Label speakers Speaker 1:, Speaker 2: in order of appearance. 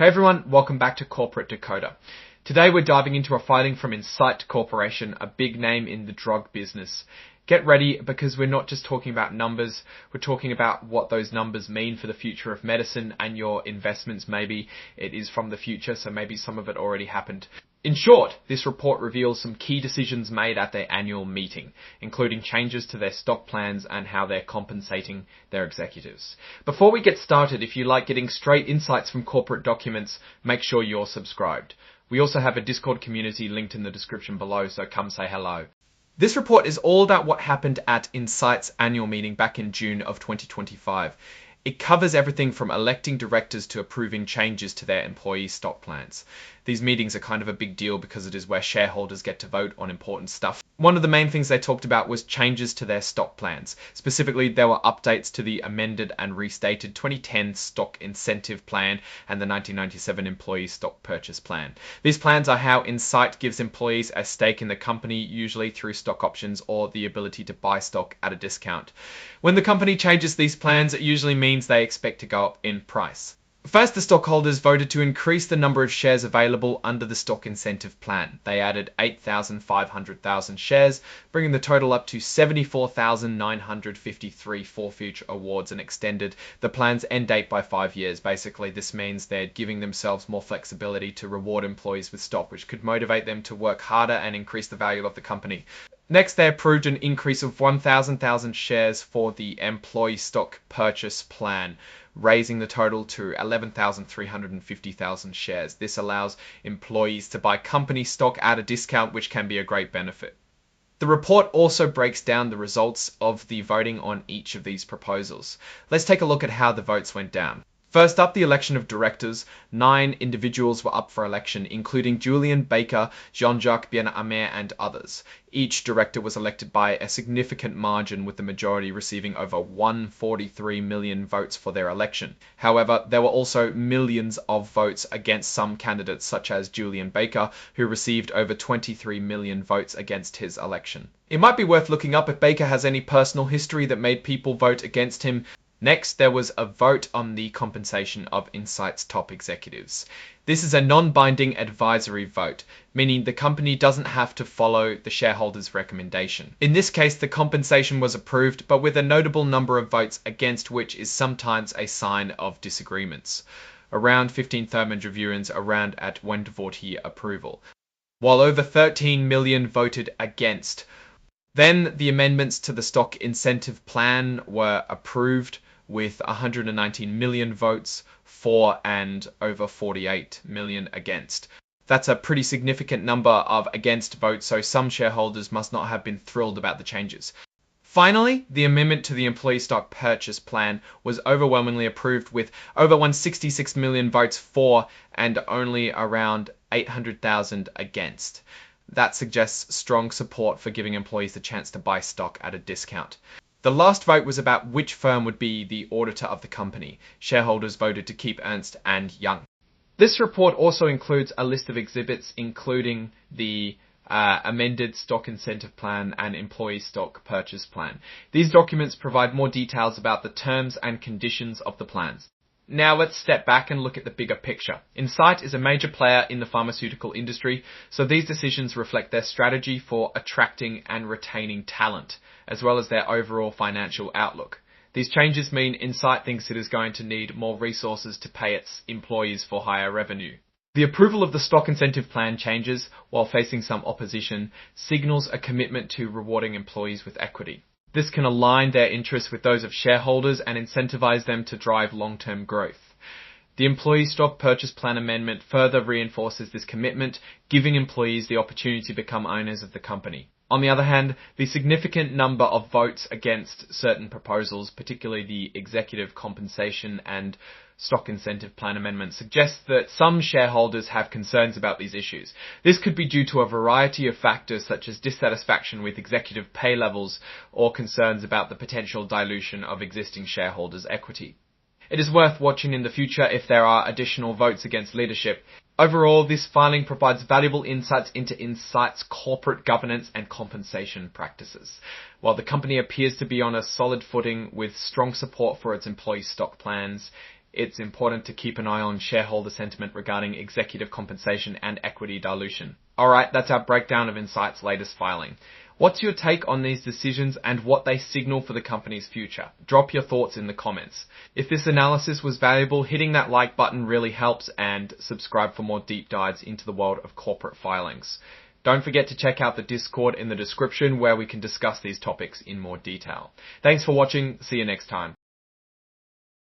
Speaker 1: Hey everyone, welcome back to Corporate Decoder. Today we're diving into a filing from INCYTE Corporation, a big name in the drug business. Get ready because we're not just talking about numbers, we're talking about what those numbers mean for the future of medicine and your investments. Maybe it is from the future, so maybe some of it already happened. In short, this report reveals some key decisions made at their annual meeting, including changes to their stock plans and how they're compensating their executives. Before we get started, if you like getting straight insights from corporate documents, make sure you're subscribed. We also have a Discord community linked in the description below, so come say hello. This report is all about what happened at INCYTE's annual meeting back in June of 2025. It covers everything from electing directors to approving changes to their employee stock plans. These meetings are kind of a big deal because it is where shareholders get to vote on important stuff. One of the main things they talked about was changes to their stock plans. Specifically, there were updates to the amended and restated 2010 Stock Incentive Plan and the 1997 Employee Stock Purchase Plan. These plans are how INCYTE gives employees a stake in the company, usually through stock options or the ability to buy stock at a discount. When the company changes these plans, it usually means they expect to go up in price. First, the stockholders voted to increase the number of shares available under the stock incentive plan. They added 8,500,000 shares, bringing the total up to 74,953 for future awards and extended the plan's end date by 5 years. Basically, this means they're giving themselves more flexibility to reward employees with stock, which could motivate them to work harder and increase the value of the company. Next, they approved an increase of 1,000 shares for the employee stock purchase plan, raising the total to 11,350,000 shares. This allows employees to buy company stock at a discount, which can be a great benefit. The report also breaks down the results of the voting on each of these proposals. Let's take a look at how the votes went down. First up, the election of directors. 9 individuals were up for election, including Julian Baker, Jean-Jacques Bien-Aimé, and others. Each director was elected by a significant margin, with the majority receiving over 143 million votes for their election. However, there were also millions of votes against some candidates, such as Julian Baker, who received over 23 million votes against his election. It might be worth looking up if Baker has any personal history that made people vote against him. Next, there was a vote on the compensation of INCYTE's top executives. This is a non-binding advisory vote, meaning the company doesn't have to follow the shareholders' recommendation. In this case, the compensation was approved, but with a notable number of votes against, which is sometimes a sign of disagreements. Around 15 Thermodreviewens around at 1-40 approval, while over 13 million voted against. Then the amendments to the stock incentive plan were approved, with 119 million votes for and over 48 million against. That's a pretty significant number of against votes, so some shareholders must not have been thrilled about the changes. Finally, the amendment to the employee stock purchase plan was overwhelmingly approved, with over 166 million votes for and only around 800,000 against. That suggests strong support for giving employees the chance to buy stock at a discount. The last vote was about which firm would be the auditor of the company. Shareholders voted to keep Ernst & Young. This report also includes a list of exhibits, including the amended stock incentive plan and employee stock purchase plan. These documents provide more details about the terms and conditions of the plans. Now let's step back and look at the bigger picture. INCYTE is a major player in the pharmaceutical industry, so these decisions reflect their strategy for attracting and retaining talent, as well as their overall financial outlook. These changes mean INCYTE thinks it is going to need more resources to pay its employees for higher revenue. The approval of the stock incentive plan changes, while facing some opposition, signals a commitment to rewarding employees with equity. This can align their interests with those of shareholders and incentivize them to drive long-term growth. The employee stock purchase plan amendment further reinforces this commitment, giving employees the opportunity to become owners of the company. On the other hand, the significant number of votes against certain proposals, particularly the executive compensation and stock incentive plan amendment, suggests that some shareholders have concerns about these issues. This could be due to a variety of factors, such as dissatisfaction with executive pay levels or concerns about the potential dilution of existing shareholders' equity. It is worth watching in the future if there are additional votes against leadership. Overall, this filing provides valuable insights into INCYTE's corporate governance and compensation practices. While the company appears to be on a solid footing with strong support for its employee stock plans, it's important to keep an eye on shareholder sentiment regarding executive compensation and equity dilution. Alright, that's our breakdown of INCYTE's latest filing. What's your take on these decisions and what they signal for the company's future? Drop your thoughts in the comments. If this analysis was valuable, hitting that like button really helps, and subscribe for more deep dives into the world of corporate filings. Don't forget to check out the Discord in the description where we can discuss these topics in more detail. Thanks for watching. See you next time.